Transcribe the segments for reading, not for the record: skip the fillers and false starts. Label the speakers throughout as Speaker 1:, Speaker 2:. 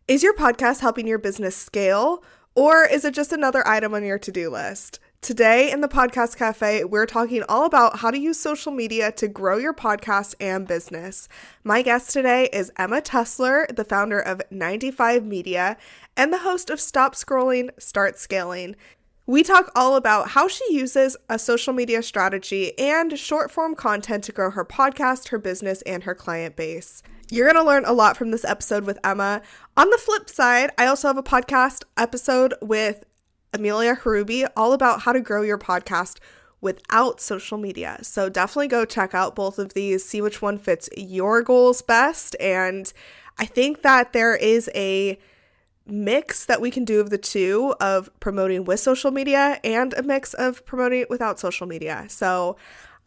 Speaker 1: Is your podcast helping your business scale, or is it just another item on your to-do list? Today in the Podcast Cafe, we're talking all about how to use social media to grow your podcast and business. My guest today is Emma Tessler, the founder of 95 Media and the host of Stop Scrolling, Start Scaling. We talk all about how she uses a social media strategy and short-form content to grow her podcast, her business, and her client base. You're going to learn a lot from this episode with Emma. On the flip side, I also have a podcast episode with Amelia Harubi all about how to grow your podcast without social media. So definitely go check out both of these, see which one fits your goals best. And I think that there is a mix that we can do of the two, of promoting with social media and a mix of promoting without social media. So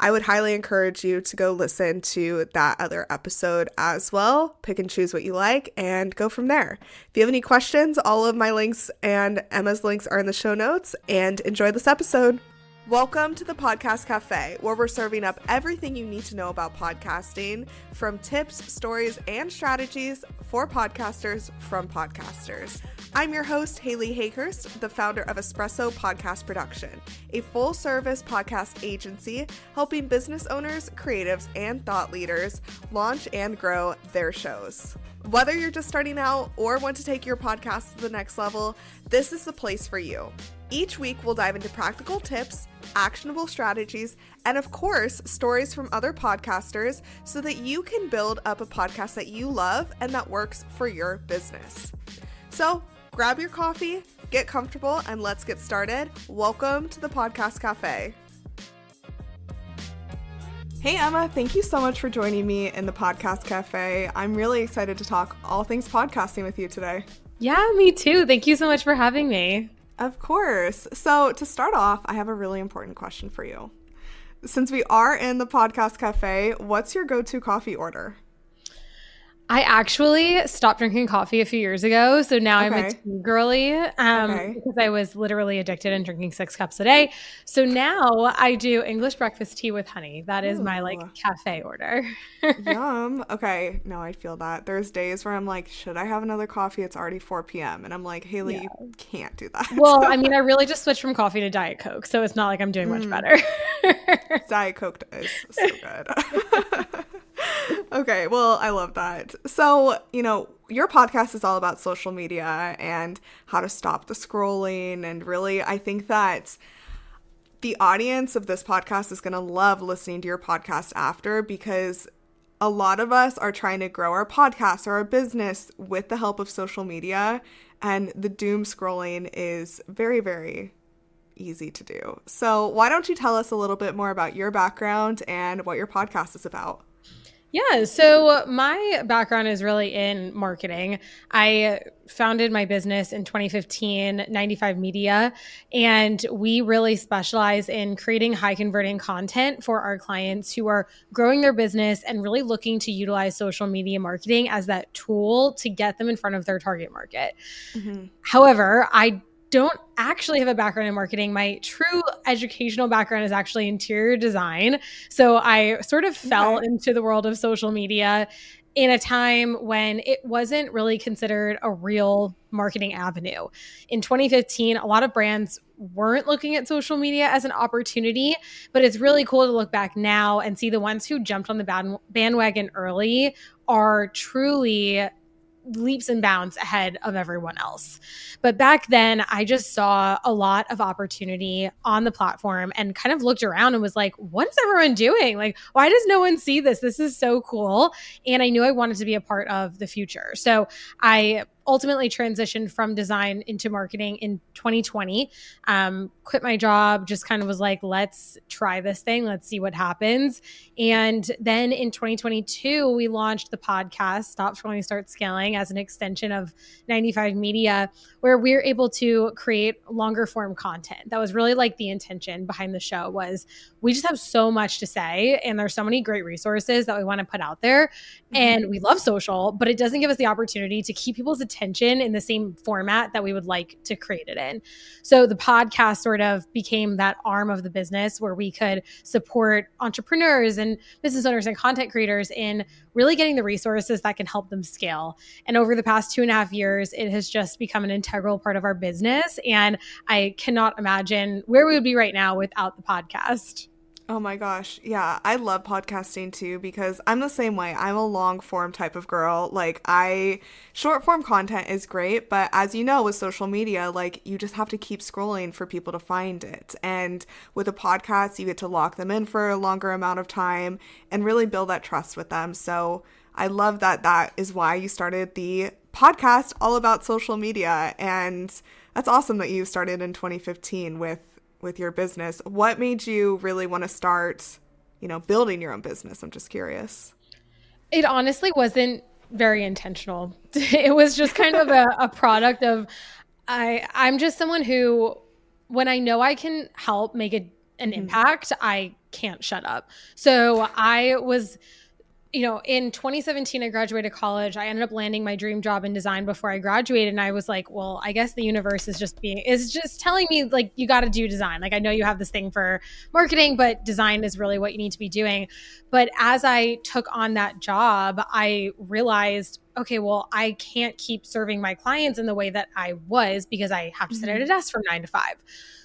Speaker 1: I would highly encourage you to go listen to that other episode as well. Pick and choose what you like and go from there. If you have any questions, all of my links and Emma's links are in the show notes, and enjoy this episode. Welcome to the Podcast Cafe, where we're serving up everything you need to know about podcasting, from tips, stories, and strategies for podcasters from podcasters. I'm your host, Haley Hayhurst, the founder of Espresso Podcast Production, a full-service podcast agency helping business owners, creatives, and thought leaders launch and grow their shows. Whether you're just starting out or want to take your podcast to the next level, this is the place for you. Each week, we'll dive into practical tips, actionable strategies, and of course, stories from other podcasters so that you can build up a podcast that you love and that works for your business. So grab your coffee, get comfortable, and let's get started. Welcome to the Podcast Cafe. Hey Emma, thank you so much for joining me in the Podcast Cafe. I'm really excited to talk all things podcasting with you today.
Speaker 2: Yeah, me too. Thank you so much for having me.
Speaker 1: Of course. So to start off, I have a really important question for you. Since we are in the Podcast Cafe, what's your go-to coffee order?
Speaker 2: I actually stopped drinking coffee a few years ago, so now I'm a tea girly because I was literally addicted and drinking 6 cups a day. So now I do English breakfast tea with honey. That is my cafe order.
Speaker 1: Yum. Okay. No, I feel that. There's days where I'm like, should I have another coffee? It's already 4 p.m. And I'm like, Haley, you can't do that.
Speaker 2: Well, I mean, I really just switched from coffee to Diet Coke, so it's not like I'm doing much better.
Speaker 1: Diet Coke is so good. Okay, well, I love that. So, your podcast is all about social media and how to stop the scrolling. And really, I think that the audience of this podcast is going to love listening to your podcast after, because a lot of us are trying to grow our podcast or our business with the help of social media. And the doom scrolling is very, very easy to do. So why don't you tell us a little bit more about your background and what your podcast is about?
Speaker 2: Yeah, so my background is really in marketing. I founded my business in 2015, 95 Media, and we really specialize in creating high converting content for our clients who are growing their business and really looking to utilize social media marketing as that tool to get them in front of their target market. Mm-hmm. However, I don't actually have a background in marketing. My true educational background is actually interior design. So I sort of fell into the world of social media in a time when it wasn't really considered a real marketing avenue. In 2015, a lot of brands weren't looking at social media as an opportunity, but it's really cool to look back now and see the ones who jumped on the bandwagon early are truly leaps and bounds ahead of everyone else. But back then, I just saw a lot of opportunity on the platform and kind of looked around and was like, what is everyone doing? Like, why does no one see this? This is so cool. And I knew I wanted to be a part of the future. So I ultimately transitioned from design into marketing in 2020, quit my job, just kind of was like, let's try this thing. Let's see what happens. And then in 2022, we launched the podcast, Stop Scrolling, Start Scaling, as an extension of 95 Media, where we're able to create longer form content. That was really like the intention behind the show. Was we just have so much to say, and there's so many great resources that we want to put out there. And we love social, but it doesn't give us the opportunity to keep people's attention attention in the same format that we would like to create it in. So the podcast sort of became that arm of the business where we could support entrepreneurs and business owners and content creators in really getting the resources that can help them scale. And over the past 2.5 years, it has just become an integral part of our business. And I cannot imagine where we would be right now without the podcast.
Speaker 1: Oh my gosh. Yeah, I love podcasting too because I'm the same way. I'm a long form type of girl. Like short form content is great, but as you know with social media, like you just have to keep scrolling for people to find it. And with a podcast, you get to lock them in for a longer amount of time and really build that trust with them. So I love that is why you started the podcast all about social media. And that's awesome that you started in 2015 with your business. What made you really want to start, building your own business? I'm just curious.
Speaker 2: It honestly wasn't very intentional. It was just kind of a product of, I'm just someone who, when I know I can help make an impact, I can't shut up. So I was, in 2017, I graduated college. I ended up landing my dream job in design before I graduated. And I was like, well, I guess the universe is just telling me like, you got to do design. Like, I know you have this thing for marketing, but design is really what you need to be doing. But as I took on that job, I realized, okay, well, I can't keep serving my clients in the way that I was because I have to sit at a desk from 9 to 5.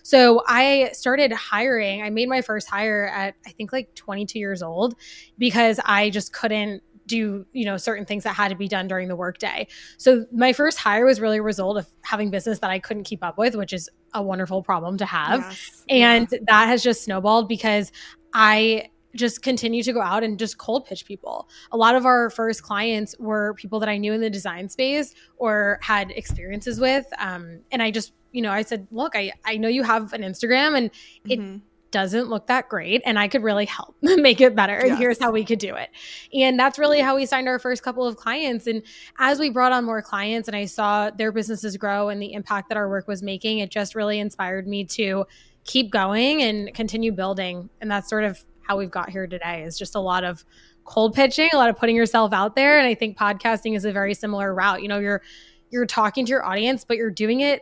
Speaker 2: So I started hiring. I made my first hire at, I think, like 22 years old because I just couldn't do, certain things that had to be done during the workday. So my first hire was really a result of having business that I couldn't keep up with, which is a wonderful problem to have. Yes. And that has just snowballed because I just continue to go out and just cold pitch people. A lot of our first clients were people that I knew in the design space or had experiences with. And I just, I said, look, I know you have an Instagram and it doesn't look that great and I could really help make it better. And here's how we could do it. And that's really how we signed our first couple of clients. And as we brought on more clients and I saw their businesses grow and the impact that our work was making, it just really inspired me to keep going and continue building. And that's sort of how we've got here today, is just a lot of cold pitching, a lot of putting yourself out there. And I think podcasting is a very similar route. You're talking to your audience, but you're doing it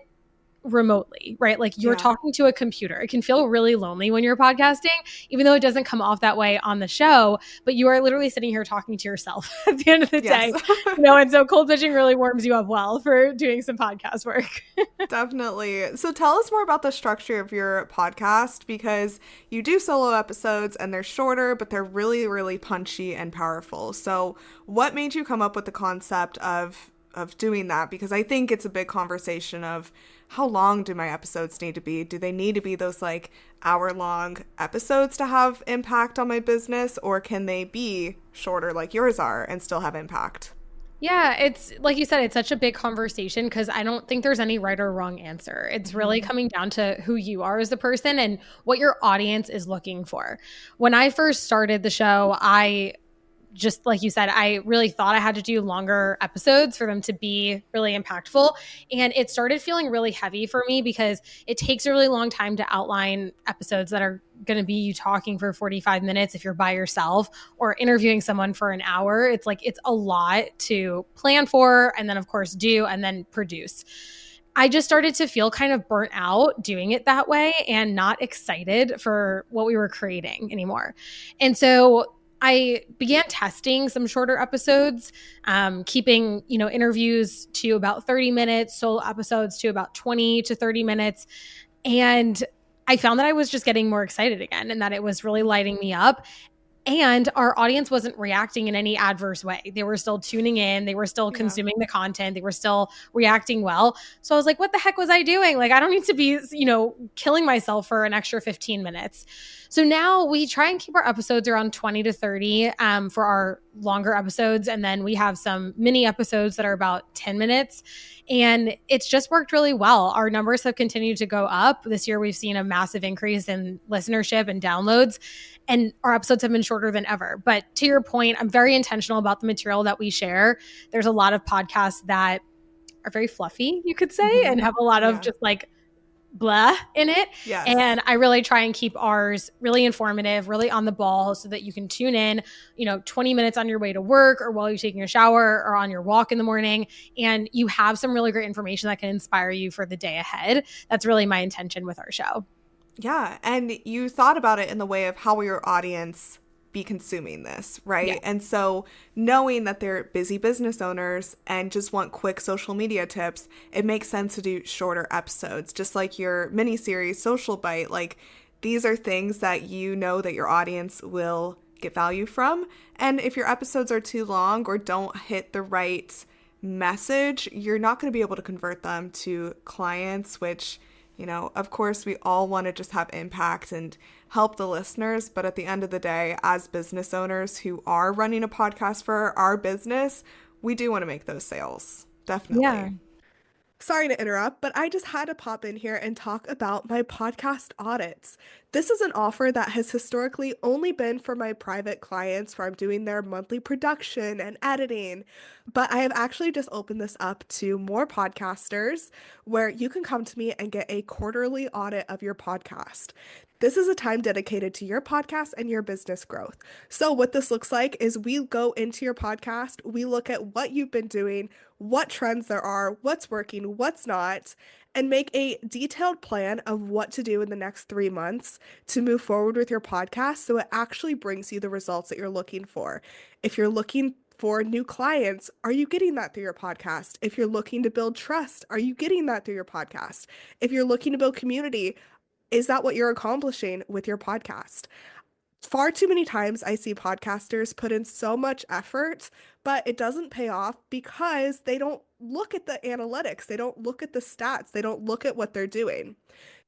Speaker 2: remotely, right? Like you're talking to a computer. It can feel really lonely when you're podcasting, even though it doesn't come off that way on the show, but you are literally sitting here talking to yourself at the end of the day, and so cold pitching really warms you up well for doing some podcast work.
Speaker 1: Definitely. So tell us more about the structure of your podcast, because you do solo episodes and they're shorter, but they're really, really punchy and powerful. So what made you come up with the concept of doing that? Because I think it's a big conversation of how long do my episodes need to be? Do they need to be those like hour-long episodes to have impact on my business, or can they be shorter like yours are and still have impact?
Speaker 2: Yeah, it's like you said, it's such a big conversation because I don't think there's any right or wrong answer. It's really coming down to who you are as a person and what your audience is looking for. When I first started the show, just like you said, I really thought I had to do longer episodes for them to be really impactful. And it started feeling really heavy for me because it takes a really long time to outline episodes that are going to be you talking for 45 minutes if you're by yourself, or interviewing someone for an hour. It's a lot to plan for and then of course do and then produce. I just started to feel kind of burnt out doing it that way and not excited for what we were creating anymore. And so I began testing some shorter episodes, keeping, interviews to about 30 minutes, solo episodes to about 20 to 30 minutes. And I found that I was just getting more excited again and that it was really lighting me up. And our audience wasn't reacting in any adverse way. They were still tuning in. They were still consuming the content. They were still reacting well. So I was like, what the heck was I doing? Like, I don't need to be, killing myself for an extra 15 minutes. So now we try and keep our episodes around 20 to 30 for our longer episodes. And then we have some mini episodes that are about 10 minutes. And it's just worked really well. Our numbers have continued to go up. This year, we've seen a massive increase in listenership and downloads. And our episodes have been shorter than ever. But to your point, I'm very intentional about the material that we share. There's a lot of podcasts that are very fluffy, you could say, and have a lot of just like blah in it.
Speaker 1: Yes.
Speaker 2: And I really try and keep ours really informative, really on the ball so that you can tune in, 20 minutes on your way to work or while you're taking a shower or on your walk in the morning. And you have some really great information that can inspire you for the day ahead. That's really my intention with our show.
Speaker 1: Yeah. And you thought about it in the way of how will your audience be consuming this, right?
Speaker 2: Yeah.
Speaker 1: And so knowing that they're busy business owners and just want quick social media tips, it makes sense to do shorter episodes, just like your mini series Social Bite. Like, these are things that you know that your audience will get value from. And if your episodes are too long or don't hit the right message, you're not going to be able to convert them to clients, which, of course, we all want to just have impact and help the listeners. But at the end of the day, as business owners who are running a podcast for our business, we do want to make those sales. Definitely.
Speaker 2: Yeah.
Speaker 1: Sorry to interrupt, but I just had to pop in here and talk about my podcast audits. This is an offer that has historically only been for my private clients where I'm doing their monthly production and editing. But I have actually just opened this up to more podcasters where you can come to me and get a quarterly audit of your podcast. This is a time dedicated to your podcast and your business growth. So what this looks like is we go into your podcast, we look at what you've been doing, what trends there are, what's working, what's not, and make a detailed plan of what to do in the next 3 months to move forward with your podcast so it actually brings you the results that you're looking for. If you're looking for new clients, are you getting that through your podcast? If you're looking to build trust, are you getting that through your podcast? If you're looking to build community, is that what you're accomplishing with your podcast? Far too many times I see podcasters put in so much effort, but it doesn't pay off because they don't look at the analytics. They don't look at the stats. They don't look at what they're doing.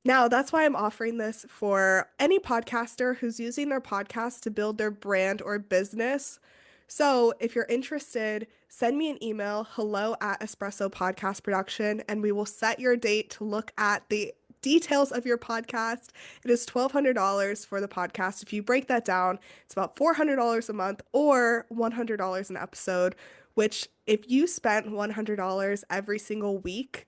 Speaker 1: Now, that's why I'm offering this for any podcaster who's using their podcast to build their brand or business. So if you're interested, send me an email, hello@Espresso Podcast Production, and we will set your date to look at the details of your podcast. It is $1,200 for the podcast. If you break that down, it's about $400 a month or $100 an episode, which if you spent $100 every single week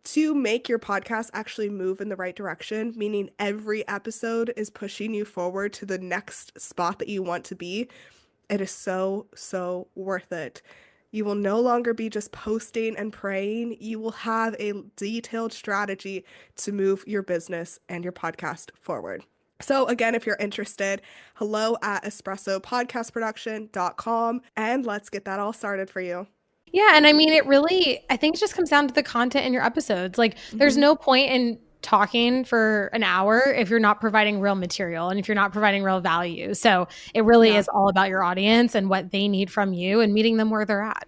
Speaker 1: to make your podcast actually move in the right direction, meaning every episode is pushing you forward to the next spot that you want to be, it is so, so worth it. You will no longer be just posting and praying. You will have a detailed strategy to move your business and your podcast forward. So again, if you're interested, hello@espressopodcastproduction.com, and let's get that all started for you.
Speaker 2: Yeah. And I mean, I think it just comes down to the content in your episodes. Like, there's no point in talking for an hour if you're not providing real material and if you're not providing real value. So it really is all about your audience and what they need from you and meeting them where they're at.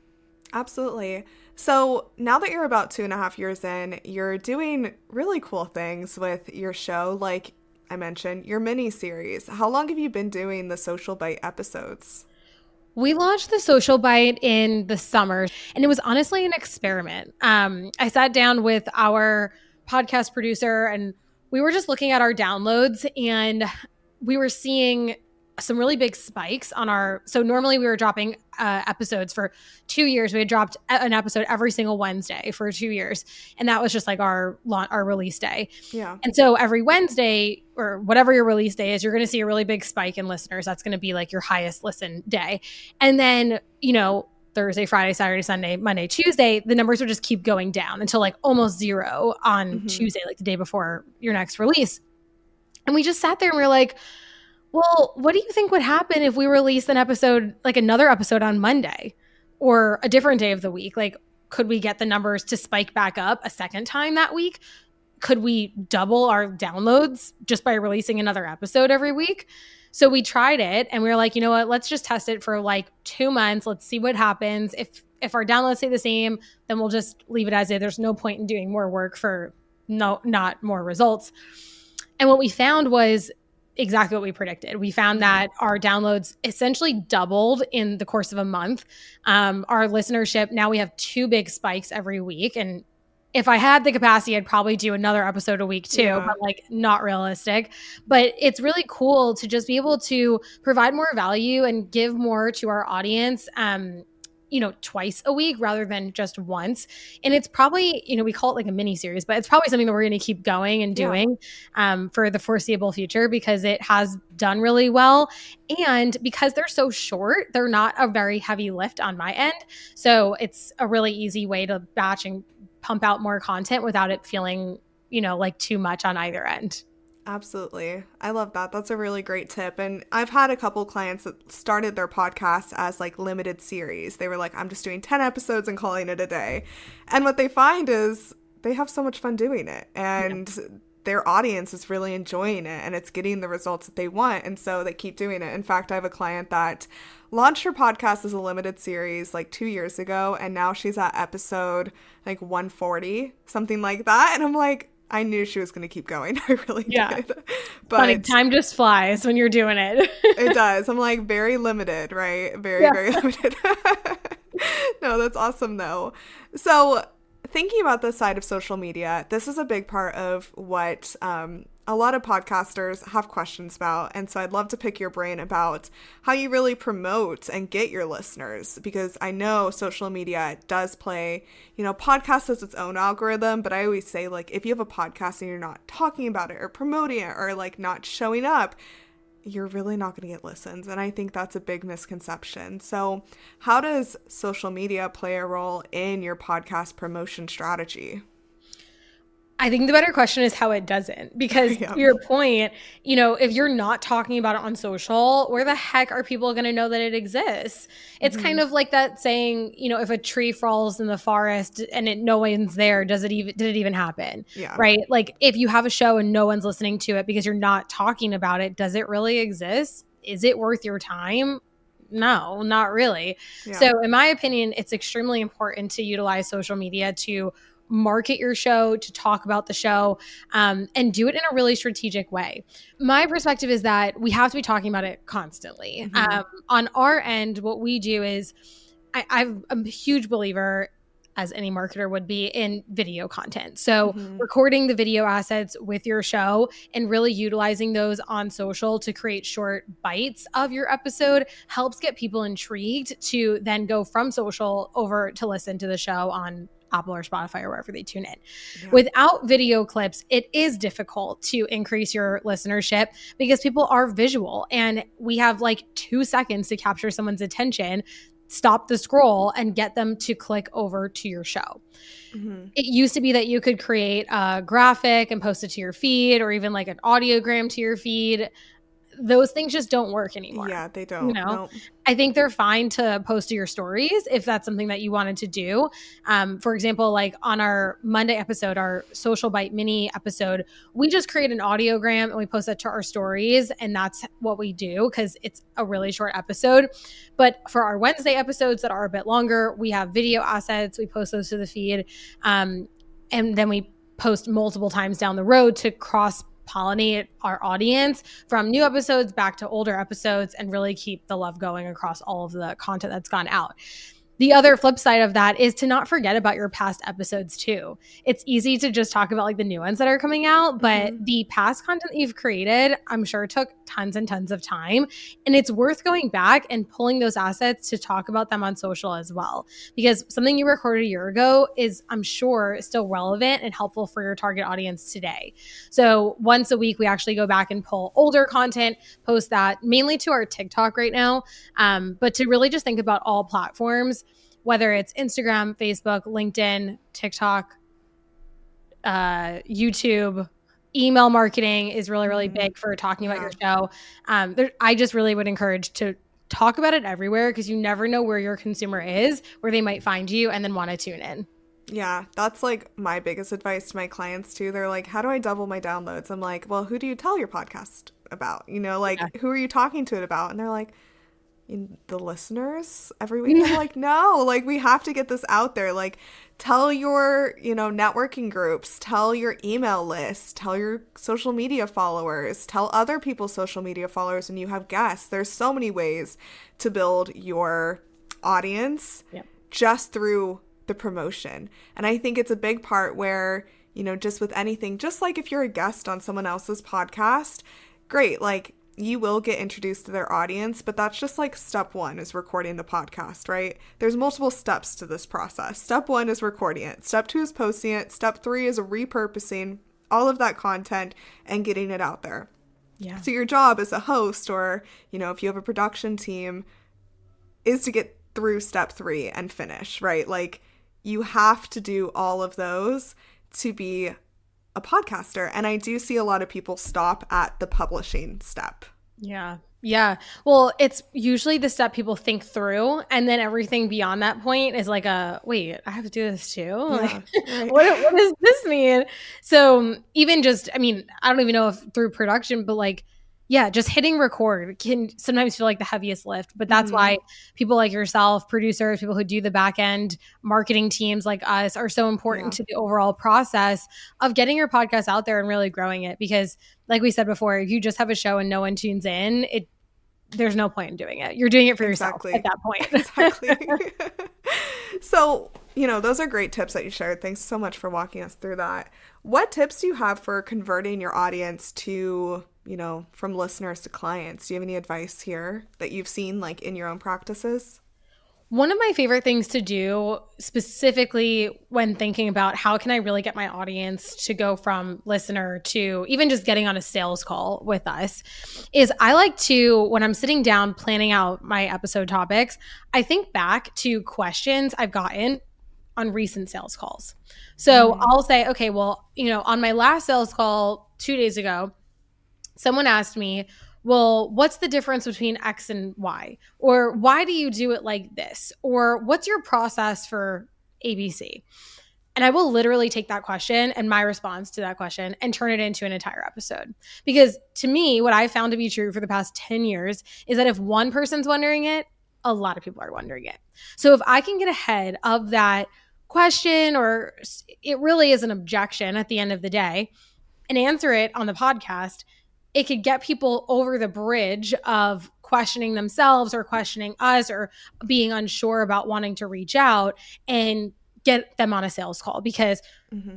Speaker 1: Absolutely. So now that you're about 2.5 years in, you're doing really cool things with your show. Like I mentioned, your mini series. How long have you been doing the Social Bite episodes?
Speaker 2: We launched the Social Bite in the summer, and it was honestly an experiment. I sat down with our podcast producer, and we were just looking at our downloads, and we were seeing some really big spikes on so normally we were dropping episodes for 2 years. We had dropped an episode every single Wednesday for 2 years. And that was just like our release day.
Speaker 1: Yeah.
Speaker 2: And so every Wednesday or whatever your release day is, you're going to see a really big spike in listeners. That's going to be like your highest listen day. And then, Thursday, Friday, Saturday, Sunday, Monday, Tuesday, the numbers would just keep going down until like almost zero on Tuesday, like the day before your next release. And we just sat there and we were like, well, what do you think would happen if we released another episode on Monday or a different day of the week? Like, could we get the numbers to spike back up a second time that week? Could we double our downloads just by releasing another episode every week? So we tried it and we were like, you know what, let's just test it for like 2 months. Let's see what happens. If our downloads stay the same, then we'll just leave it as is. There's no point in doing more work for not more results. And what we found was exactly what we predicted. We found that our downloads essentially doubled in the course of a month. Our listenership, now we have 2 big spikes every week. And if I had the capacity, I'd probably do another episode a week too, but like not realistic. But it's really cool to just be able to provide more value and give more to our audience. twice a week rather than just once. And it's probably, we call it like a mini series, but it's probably something that we're going to keep going and doing for the foreseeable future because it has done really well. And because they're so short, they're not a very heavy lift on my end. So it's a really easy way to batch and pump out more content without it feeling, like too much on either end.
Speaker 1: Absolutely. I love that. That's a really great tip. And I've had a couple clients that started their podcasts as like limited series. They were like, I'm just doing 10 episodes and calling it a day. And what they find is they have so much fun doing it. And their audience is really enjoying it and it's getting the results that they want. And so they keep doing it. In fact, I have a client that launched her podcast as a limited series like 2 years ago. And now she's at episode like 140, something like that. And I'm like, I knew she was going to keep going. I really did. But
Speaker 2: funny, time just flies when you're doing it.
Speaker 1: It does. I'm like very limited, right? Very limited. No, that's awesome though. So thinking about the side of social media, this is a big part of what a lot of podcasters have questions about. And so I'd love to pick your brain about how you really promote and get your listeners, because I know social media does play, podcast has its own algorithm, but I always say like, if you have a podcast and you're not talking about it or promoting it or like not showing up, you're really not going to get listens. And I think that's a big misconception. So how does social media play a role in your podcast promotion strategy?
Speaker 2: I think the better question is how it doesn't, because to your point, if you're not talking about it on social, where the heck are people going to know that it exists? It's kind of like that saying, if a tree falls in the forest and no one's there, did it even happen? Yeah. Right? Like if you have a show and no one's listening to it because you're not talking about it, does it really exist? Is it worth your time? No, not really. Yeah. So in my opinion, it's extremely important to utilize social media to market your show, to talk about the show, and do it in a really strategic way. My perspective is that we have to be talking about it constantly. On our end, what we do is I'm a huge believer, as any marketer would be, in video content. So recording the video assets with your show and really utilizing those on social to create short bites of your episode helps get people intrigued to then go from social over to listen to the show on Apple or Spotify or wherever they tune in. Yeah. Without video clips, it is difficult to increase your listenership because people are visual and we have like 2 seconds to capture someone's attention, stop the scroll, and get them to click over to your show. It used to be that you could create a graphic and post it to your feed, or even like an audiogram to your feed. Those things just don't work anymore.
Speaker 1: Yeah, they don't. Nope.
Speaker 2: I think they're fine to post to your stories if that's something that you wanted to do. For example, like on our Monday episode, our Social Bite mini episode, we just create an audiogram and we post that to our stories. And that's what we do because it's a really short episode. But for our Wednesday episodes that are a bit longer, we have video assets. We post those to the feed. And then we post multiple times down the road to cross-pollinate our audience from new episodes back to older episodes and really keep the love going across all of the content that's gone out. The other flip side of that is to not forget about your past episodes too. It's easy to just talk about like the new ones that are coming out, but the past content that you've created, I'm sure took tons and tons of time. And it's worth going back and pulling those assets to talk about them on social as well. Because something you recorded a year ago is, I'm sure, still relevant and helpful for your target audience today. So once a week, we actually go back and pull older content, post that mainly to our TikTok right now, but to really just think about all platforms, whether it's Instagram, Facebook, LinkedIn, TikTok, YouTube. Email marketing is really, really big for talking about your show. I just really would encourage to talk about it everywhere because you never know where your consumer is, where they might find you and then want to tune in.
Speaker 1: Yeah, that's like my biggest advice to my clients too. They're like, how do I double my downloads? I'm like, well, who do you tell your podcast about? Who are you talking to it about? And they're like, the listeners every week. I'm like, no, like we have to get this out there. Like tell your, networking groups, tell your email list, tell your social media followers, tell other people's social media followers when you have guests. There's so many ways to build your audience just through the promotion. And I think it's a big part where, just with anything, just like if you're a guest on someone else's podcast, great. Like you will get introduced to their audience, but that's just like step one is recording the podcast, right? There's multiple steps to this process. Step one is recording it. Step two is posting it. Step three is repurposing all of that content and getting it out there.
Speaker 2: Yeah.
Speaker 1: So your job as a host, or, you know, if you have a production team, is to get through step three and finish, right? Like, you have to do all of those to be a podcaster. And I do see a lot of people stop at the publishing step.
Speaker 2: Yeah. Yeah. Well, it's usually the step people think through, and then everything beyond that point is like wait, I have to do this too?
Speaker 1: Yeah,
Speaker 2: like,
Speaker 1: right.
Speaker 2: what does this mean? So even just, I mean, I don't even know if through production, but like, yeah, just hitting record can sometimes feel like the heaviest lift. But that's why people like yourself, producers, people who do the back end, marketing teams like us are so important to the overall process of getting your podcast out there and really growing it. Because like we said before, if you just have a show and no one tunes in, there's no point in doing it. You're doing it for yourself at that point.
Speaker 1: Exactly. So, you know, those are great tips that you shared. Thanks so much for walking us through that. What tips do you have for converting your audience to, you know, from listeners to clients? Do you have any advice here that you've seen like in your own practices?
Speaker 2: One of my favorite things to do, specifically when thinking about how can I really get my audience to go from listener to even just getting on a sales call with us, is I like to, when I'm sitting down planning out my episode topics, I think back to questions I've gotten on recent sales calls. So I'll say, okay, well, you know, on my last sales call 2 days ago, someone asked me, well, what's the difference between X and Y? Or why do you do it like this? Or what's your process for ABC? And I will literally take that question and my response to that question and turn it into an entire episode. Because to me, what I found to be true for the past 10 years is that if one person's wondering it, a lot of people are wondering it. So if I can get ahead of that question, or it really is an objection at the end of the day, and answer it on the podcast, it could get people over the bridge of questioning themselves or questioning us or being unsure about wanting to reach out, and get them on a sales call, because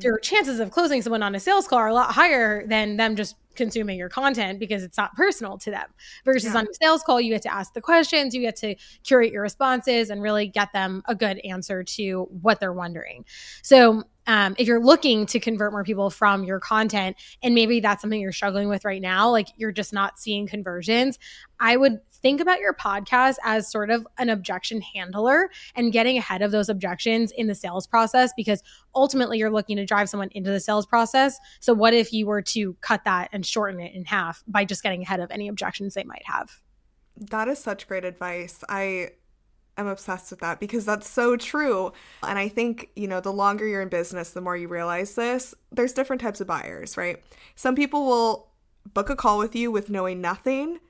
Speaker 2: their chances of closing someone on a sales call are a lot higher than them just consuming your content because it's not personal to them. Versus on a sales call, you get to ask the questions, you get to curate your responses and really get them a good answer to what they're wondering. So if you're looking to convert more people from your content, and maybe that's something you're struggling with right now, like you're just not seeing conversions, I would think about your podcast as sort of an objection handler and getting ahead of those objections in the sales process, because ultimately you're looking to drive someone into the sales process. So what if you were to cut that and shorten it in half by just getting ahead of any objections they might have?
Speaker 1: That is such great advice. I'm obsessed with that because that's so true. And I think, you know, the longer you're in business, the more you realize this. There's different types of buyers, right? Some people will book a call with you with knowing nothing.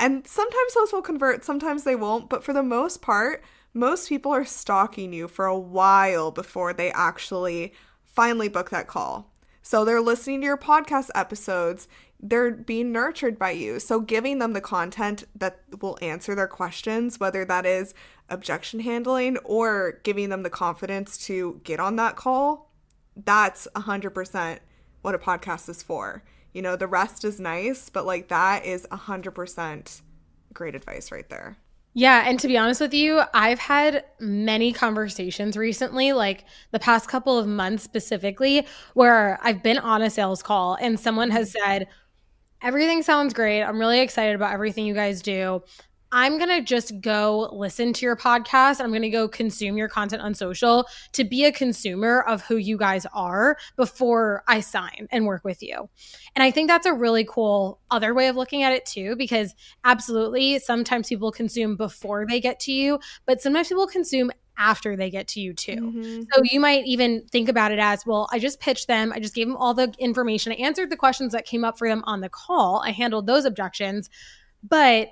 Speaker 1: And sometimes those will convert, sometimes they won't. But for the most part, most people are stalking you for a while before they actually finally book that call. So they're listening to your podcast episodes. They're being nurtured by you. So giving them the content that will answer their questions, whether that is objection handling or giving them the confidence to get on that call, that's 100% what a podcast is for. You know, the rest is nice, but like that is 100% great advice right there.
Speaker 2: Yeah. And to be honest with you, I've had many conversations recently, like the past couple of months specifically, where I've been on a sales call and someone has said, everything sounds great. I'm really excited about everything you guys do. I'm going to just go listen to your podcast. I'm going to go consume your content on social to be a consumer of who you guys are before I sign and work with you. And I think that's a really cool other way of looking at it too, because absolutely, sometimes people consume before they get to you, but sometimes people consume after they get to you too. So you might even think about it as, well, I just pitched them. I just gave them all the information. I answered the questions that came up for them on the call. I handled those objections, but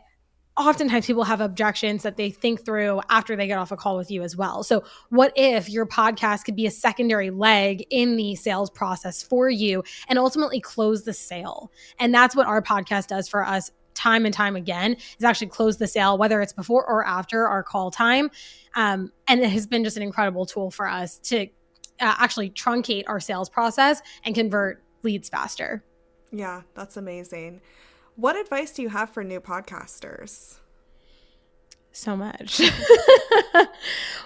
Speaker 2: oftentimes people have objections that they think through after they get off a call with you as well. So what if your podcast could be a secondary leg in the sales process for you and ultimately close the sale? And that's what our podcast does for us time and time again, is actually close the sale, whether it's before or after our call time. And it has been just an incredible tool for us to actually truncate our sales process and convert leads faster.
Speaker 1: Yeah, that's amazing. What advice do you have for new podcasters?
Speaker 2: So much.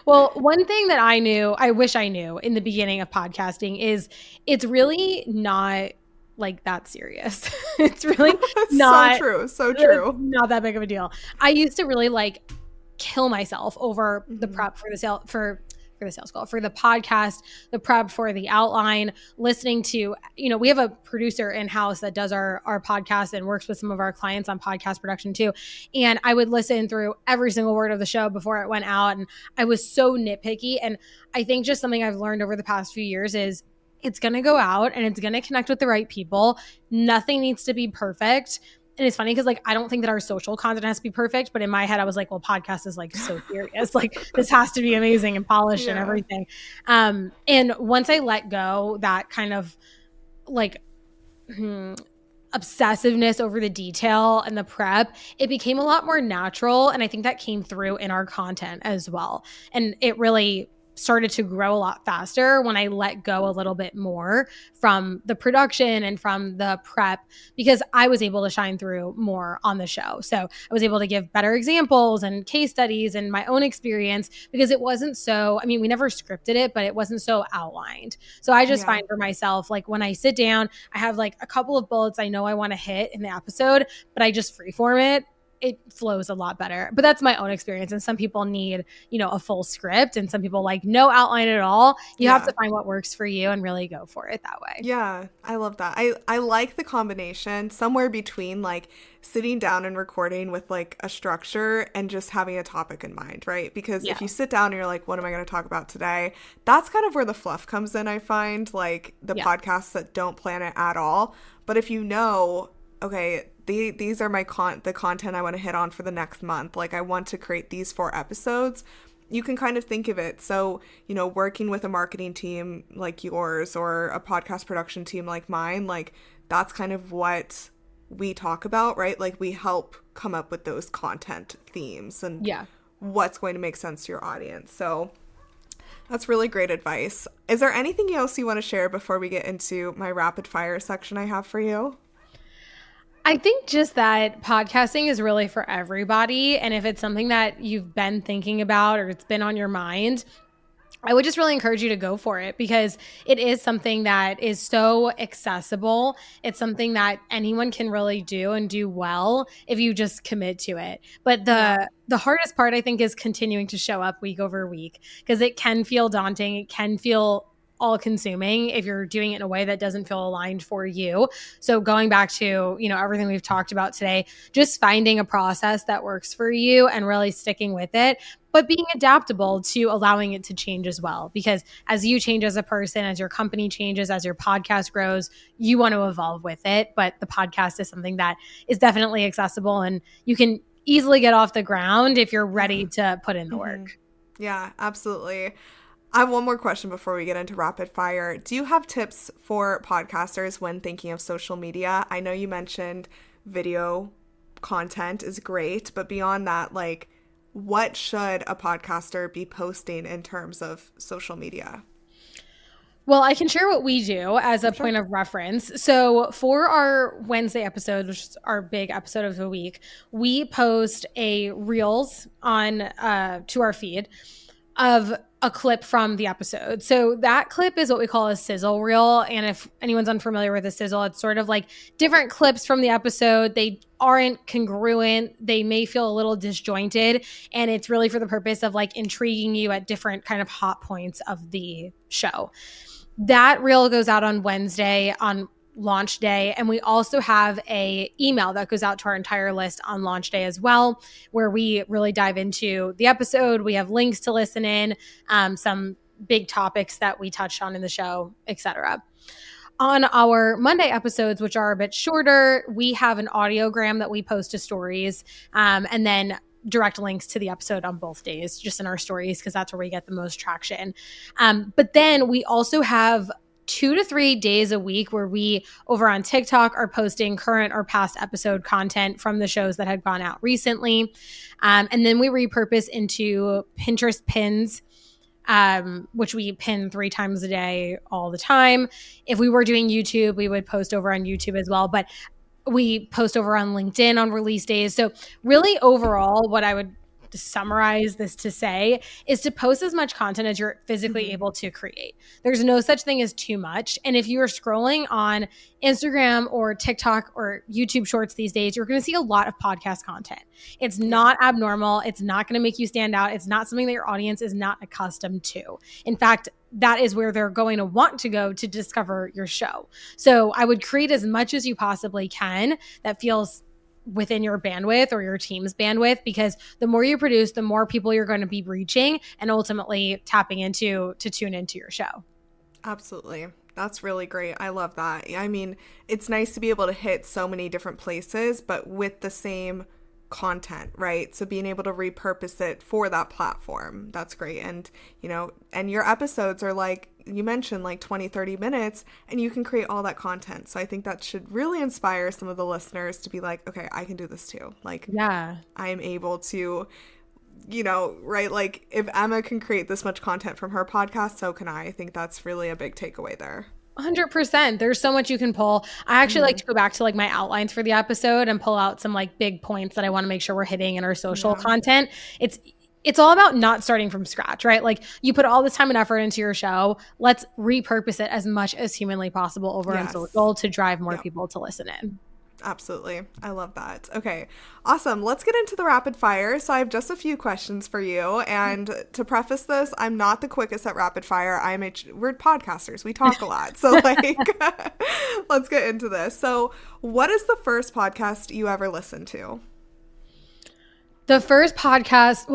Speaker 2: Well, one thing that I wish I knew in the beginning of podcasting is it's really not like that serious. It's really
Speaker 1: So
Speaker 2: not,
Speaker 1: true. So
Speaker 2: it's
Speaker 1: true.
Speaker 2: not that big of a deal. I used to really like kill myself over the prep for the sales call, for the podcast, the prep for the outline, listening to, we have a producer in-house that does our podcast and works with some of our clients on podcast production too. And I would listen through every single word of the show before it went out. And I was so nitpicky. And I think just something I've learned over the past few years is it's going to go out and it's going to connect with the right people. Nothing needs to be perfect. And it's funny because like, I don't think that our social content has to be perfect, but in my head, I was like, well, podcast is like so serious. Like this has to be amazing and polished and everything. And once I let go that kind of like obsessiveness over the detail and the prep, it became a lot more natural. And I think that came through in our content as well. And it really started to grow a lot faster when I let go a little bit more from the production and from the prep, because I was able to shine through more on the show. So I was able to give better examples and case studies and my own experience, because it wasn't so, I mean, we never scripted it, but it wasn't so outlined. So I just find for myself, like when I sit down, I have like a couple of bullets I know I want to hit in the episode, but I just freeform it. It flows a lot better. But that's my own experience. And some people need, a full script, and some people like no outline at all. You have to find what works for you and really go for it that way.
Speaker 1: Yeah, I love that. I like the combination somewhere between like sitting down and recording with like a structure and just having a topic in mind, right? Because if you sit down and you're like, what am I going to talk about today? That's kind of where the fluff comes in, I find, like the podcasts that don't plan it at all. But if you know, okay, these are the content I want to hit on for the next month. Like I want to create these 4 episodes. You can kind of think of it. So, working with a marketing team like yours or a podcast production team like mine, like that's kind of what we talk about, right? Like we help come up with those content themes and what's going to make sense to your audience. So that's really great advice. Is there anything else you want to share before we get into my rapid fire section I have for you?
Speaker 2: I think just that podcasting is really for everybody. And if it's something that you've been thinking about or it's been on your mind, I would just really encourage you to go for it, because it is something that is so accessible. It's something that anyone can really do and do well if you just commit to it. But the hardest part, I think, is continuing to show up week over week, because it can feel daunting. It can feel all-consuming if you're doing it in a way that doesn't feel aligned for you. So going back to, everything we've talked about today, just finding a process that works for you and really sticking with it, but being adaptable to allowing it to change as well. Because as you change as a person, as your company changes, as your podcast grows, you want to evolve with it. But the podcast is something that is definitely accessible, and you can easily get off the ground if you're ready to put in the work.
Speaker 1: Yeah, absolutely. I have one more question before we get into rapid fire. Do you have tips for podcasters when thinking of social media? I know you mentioned video content is great, but beyond that, like, what should a podcaster be posting in terms of social media?
Speaker 2: Well, I can share what we do as a point of reference. So for our Wednesday episode, which is our big episode of the week, we post a Reels on to our feed of a clip from the episode. So that clip is what we call a sizzle reel. And if anyone's unfamiliar with a sizzle, it's sort of like different clips from the episode. They aren't congruent. They may feel a little disjointed. And it's really for the purpose of like intriguing you at different kind of hot points of the show. That reel goes out on Wednesday on launch day. And we also have a email that goes out to our entire list on launch day as well, where we really dive into the episode. We have links to listen in, some big topics that we touched on in the show, etc. On our Monday episodes, which are a bit shorter, we have an audiogram that we post to stories, and then direct links to the episode on both days, just in our stories, because that's where we get the most traction. But then we also have 2 to 3 days a week where we over on TikTok are posting current or past episode content from the shows that had gone out recently. And then we repurpose into Pinterest pins, which we pin 3 times a day all the time. If we were doing YouTube, we would post over on YouTube as well. But We post over on LinkedIn on release days. So really overall, what I would summarize this to say is to post as much content as you're physically able to create. There's no such thing as too much. And if you're scrolling on Instagram or TikTok or YouTube Shorts these days, you're going to see a lot of podcast content. It's not abnormal. It's not going to make you stand out. It's not something that your audience is not accustomed to. In fact, that is where they're going to want to go to discover your show. So I would create as much as you possibly can that feels within your bandwidth or your team's bandwidth, because the more you produce, the more people you're going to be reaching and ultimately tapping into to tune into your show.
Speaker 1: Absolutely. That's really great. I love that. I mean, it's nice to be able to hit so many different places, but with the same content, right? So being able to repurpose it for that platform, that's great. And, and your episodes are like, you mentioned, like 20, 30 minutes, and you can create all that content. So I think that should really inspire some of the listeners to be like, okay, I can do this too. Like, yeah, I'm able to, right? Like if Emma can create this much content from her podcast, so can I. I think that's really a big takeaway there.
Speaker 2: 100%. There's so much you can pull. I actually like to go back to like my outlines for the episode and pull out some like big points that I want to make sure we're hitting in our social content. It's all about not starting from scratch, right? Like you put all this time and effort into your show. Let's repurpose it as much as humanly possible over on social to drive more people to listen in.
Speaker 1: Absolutely. I love that. Okay, awesome. Let's get into the rapid fire. So I have just a few questions for you. And to preface this, I'm not the quickest at rapid fire. We're podcasters. We talk a lot. So let's get into this. So what is the first podcast you ever listened to?
Speaker 2: The first podcast,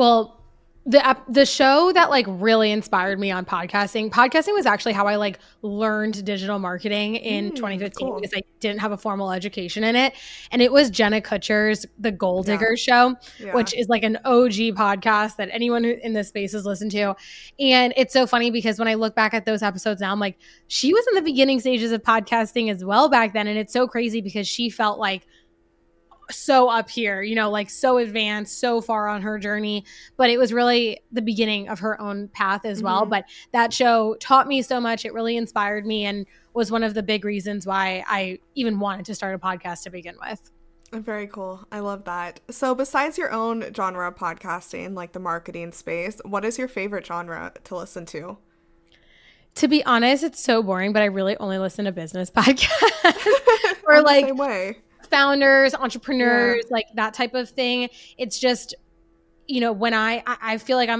Speaker 2: the show that like really inspired me on podcasting was actually how I like learned digital marketing in 2015 because I didn't have a formal education in it. And it was Jenna Kutcher's The Goal Digger Show, which is like an OG podcast that anyone in this space has listened to. And it's so funny because when I look back at those episodes now, I'm like, she was in the beginning stages of podcasting as well back then. And it's so crazy because she felt like so up here, like so advanced, so far on her journey, but it was really the beginning of her own path as well. But that show taught me so much. It really inspired me and was one of the big reasons why I even wanted to start a podcast to begin with.
Speaker 1: Very cool. I love that. So besides your own genre of podcasting, like the marketing space, what is your favorite genre to listen to?
Speaker 2: To be honest, it's so boring, but I really only listen to business podcasts or like
Speaker 1: same way.
Speaker 2: Founders, entrepreneurs, like that type of thing. It's just, when I feel like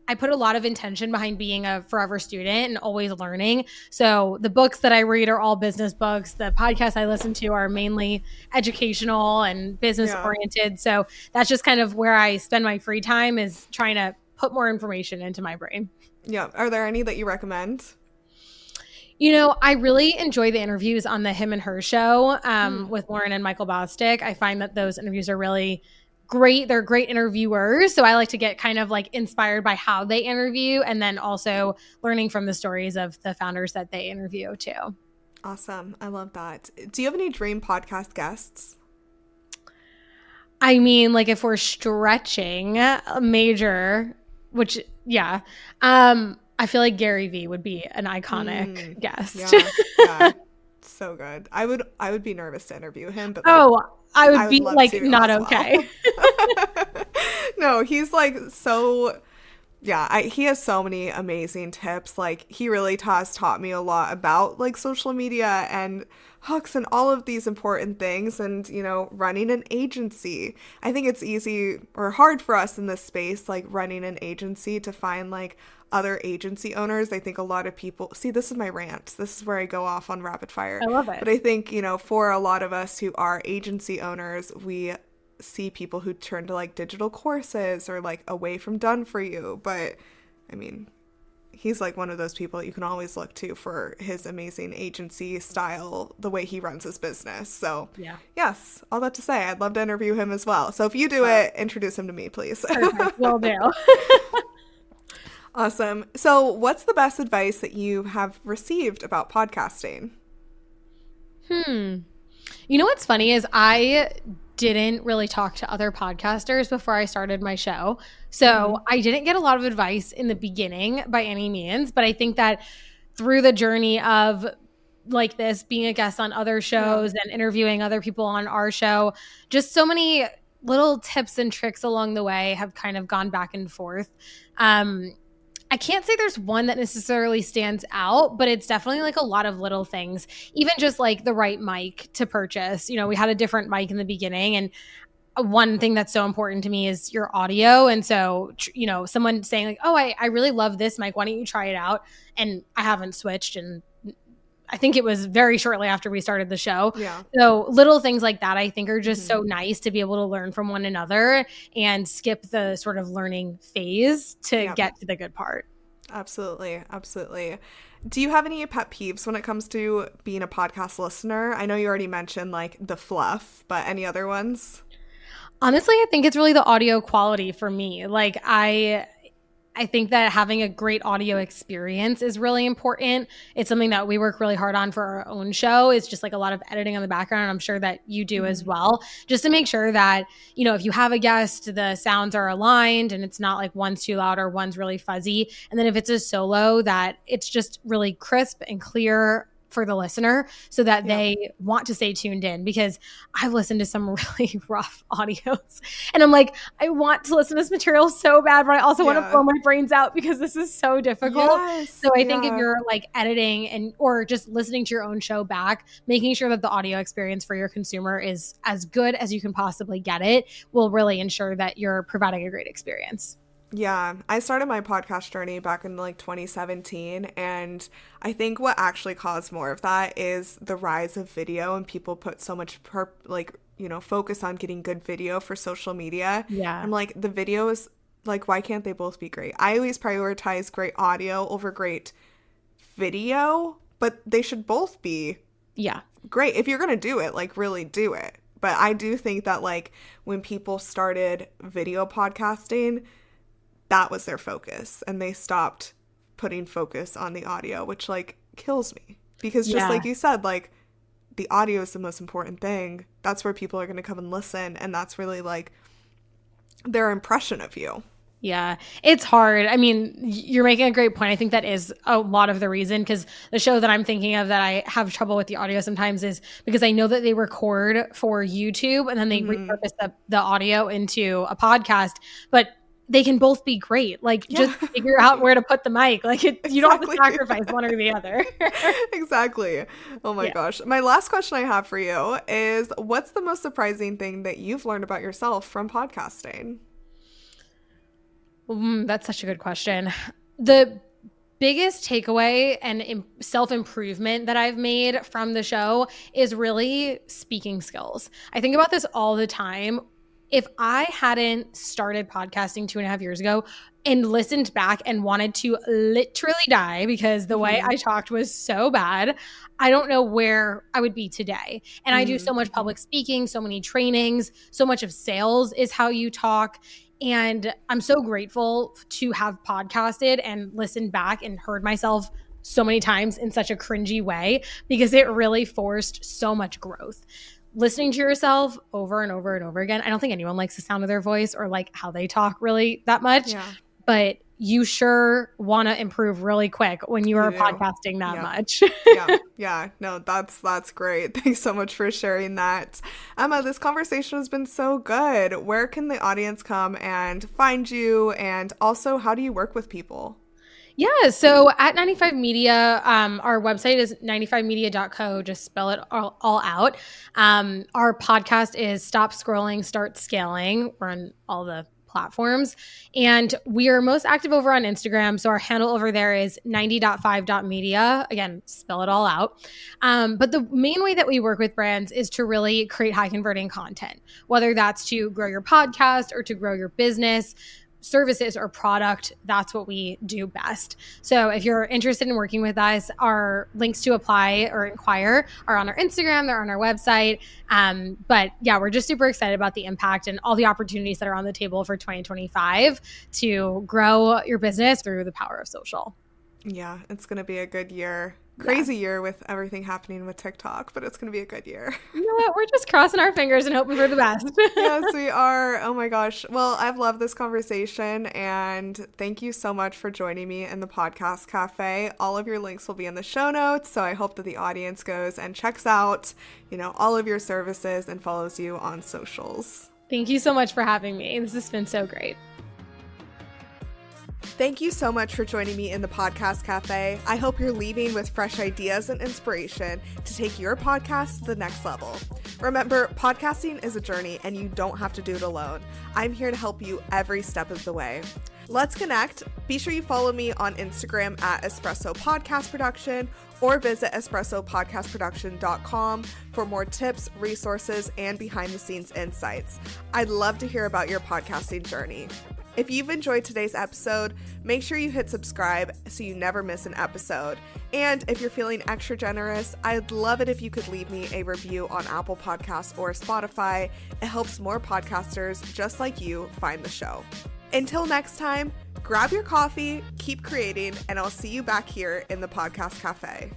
Speaker 2: I put a lot of intention behind being a forever student and always learning. So the books that I read are all business books. The podcasts I listen to are mainly educational and business oriented. So that's just kind of where I spend my free time, is trying to put more information into my brain.
Speaker 1: Yeah. Are there any that you recommend?
Speaker 2: I really enjoy the interviews on the Him and Her show with Lauren and Michael Bosstick. I find that those interviews are really great. They're great interviewers. So I like to get kind of like inspired by how they interview and then also learning from the stories of the founders that they interview too.
Speaker 1: Awesome. I love that. Do you have any dream podcast guests?
Speaker 2: I mean, like if we're stretching a major, which, I feel like Gary Vee would be an iconic guest.
Speaker 1: Yeah. So good. I would be nervous to interview him, but
Speaker 2: I would be like not okay.
Speaker 1: No, he's like so he has so many amazing tips. Like he really has taught me a lot about like social media and hooks and all of these important things and, running an agency. I think it's easy or hard for us in this space, like running an agency, to find like other agency owners. I think a lot of people see, this is my rant. This is where I go off on rapid fire.
Speaker 2: I love it.
Speaker 1: But I think, for a lot of us who are agency owners, we see people who turn to like digital courses or like away from Done For You. But I mean, he's like one of those people you can always look to for his amazing agency style, the way he runs his business. So yes, all that to say, I'd love to interview him as well. So if you do it, introduce him to me, please.
Speaker 2: Perfect. Will do.
Speaker 1: Awesome. So what's the best advice that you have received about podcasting?
Speaker 2: What's funny is I didn't really talk to other podcasters before I started my show. So I didn't get a lot of advice in the beginning by any means, but I think that through the journey of like this, being a guest on other shows and interviewing other people on our show, just so many little tips and tricks along the way have kind of gone back and forth. I can't say there's one that necessarily stands out, but it's definitely like a lot of little things, even just like the right mic to purchase. You know, we had a different mic in the beginning, and one thing that's so important to me is your audio. And so, you know, someone saying like, oh, I really love this mic. Why don't you try it out? And I haven't switched. And I think it was very shortly after we started the show.
Speaker 1: Yeah.
Speaker 2: So little things like that, I think, are just so nice to be able to learn from one another and skip the sort of learning phase to get to the good part.
Speaker 1: Absolutely. Absolutely. Do you have any pet peeves when it comes to being a podcast listener? I know you already mentioned like the fluff, but any other ones?
Speaker 2: Honestly, I think it's really the audio quality for me. Like I think that having a great audio experience is really important. It's something that we work really hard on for our own show. It's just like a lot of editing on the background. And I'm sure that you do as well, just to make sure that, you know, if you have a guest, the sounds are aligned and it's not like one's too loud or one's really fuzzy. And then if it's a solo, that it's just really crisp and clear for the listener so that they want to stay tuned in, because I've listened to some really rough audios and I'm like, I want to listen to this material so bad, but I also want to blow my brains out because this is so difficult. So I think if you're like editing and or just listening to your own show back, making sure that the audio experience for your consumer is as good as you can possibly get it will really ensure that you're providing a great experience.
Speaker 1: Yeah, I started my podcast journey back in like 2017, and I think what actually caused more of that is the rise of video, and people put so much focus on getting good video for social media.
Speaker 2: Yeah.
Speaker 1: I'm like, the video is like, why can't they both be great? I always prioritize great audio over great video, but they should both be great. If you're going to do it, like really do it. But I do think that like when people started video podcasting, that was their focus, and they stopped putting focus on the audio, which like kills me, because just like you said, like the audio is the most important thing. That's where people are going to come and listen, and that's really like their impression of you.
Speaker 2: Yeah, it's hard. I mean, you're making a great point. I think that is a lot of the reason, because the show that I'm thinking of that I have trouble with the audio sometimes is because I know that they record for YouTube and then they repurpose the audio into a podcast, but they can both be great. Like just figure out where to put the mic. Like you don't have to sacrifice one or the other.
Speaker 1: Exactly. Oh my gosh. My last question I have for you is, what's the most surprising thing that you've learned about yourself from podcasting?
Speaker 2: That's such a good question. The biggest takeaway and self-improvement that I've made from the show is really speaking skills. I think about this all the time. If I hadn't started podcasting 2.5 years ago and listened back and wanted to literally die because the way I talked was so bad, I don't know where I would be today. And I do so much public speaking, so many trainings, so much of sales is how you talk. And I'm so grateful to have podcasted and listened back and heard myself so many times in such a cringy way, because it really forced so much growth. Listening to yourself over and over and over again. I don't think anyone likes the sound of their voice or like how they talk really that much, but you sure want to improve really quick when you are podcasting that much.
Speaker 1: Yeah. No, that's great. Thanks so much for sharing that. Emma, this conversation has been so good. Where can the audience come and find you? And also, how do you work with people?
Speaker 2: Yeah, so at 95 Media, our website is 95media.co, just spell it all out. Our podcast is Stop Scrolling, Start Scaling. We're on all the platforms. And we are most active over on Instagram. So our handle over there is 90.5.media. Again, spell it all out. But the main way that we work with brands is to really create high converting content, whether that's to grow your podcast or to grow your business, services or product. That's what we do best. So if you're interested in working with us, our links to apply or inquire are on our Instagram, they're on our website. But yeah, we're just super excited about the impact and all the opportunities that are on the table for 2025 to grow your business through the power of social.
Speaker 1: Yeah, it's going to be a good year. Crazy year with everything happening with TikTok, but it's going to be a good year.
Speaker 2: You know what? We're just crossing our fingers and hoping for the best.
Speaker 1: Yes, we are. Oh my gosh. Well, I've loved this conversation, and thank you so much for joining me in the Podcast Cafe. All of your links will be in the show notes, so I hope that the audience goes and checks out, all of your services and follows you on socials.
Speaker 2: Thank you so much for having me. This has been so great.
Speaker 1: Thank you so much for joining me in the Podcast Cafe. I hope you're leaving with fresh ideas and inspiration to take your podcast to the next level. Remember, podcasting is a journey and you don't have to do it alone. I'm here to help you every step of the way. Let's connect. Be sure you follow me on Instagram at Espresso Podcast Production or visit espressopodcastproduction.com for more tips, resources, and behind-the-scenes insights. I'd love to hear about your podcasting journey. If you've enjoyed today's episode, make sure you hit subscribe so you never miss an episode. And if you're feeling extra generous, I'd love it if you could leave me a review on Apple Podcasts or Spotify. It helps more podcasters just like you find the show. Until next time, grab your coffee, keep creating, and I'll see you back here in the Podcast Cafe.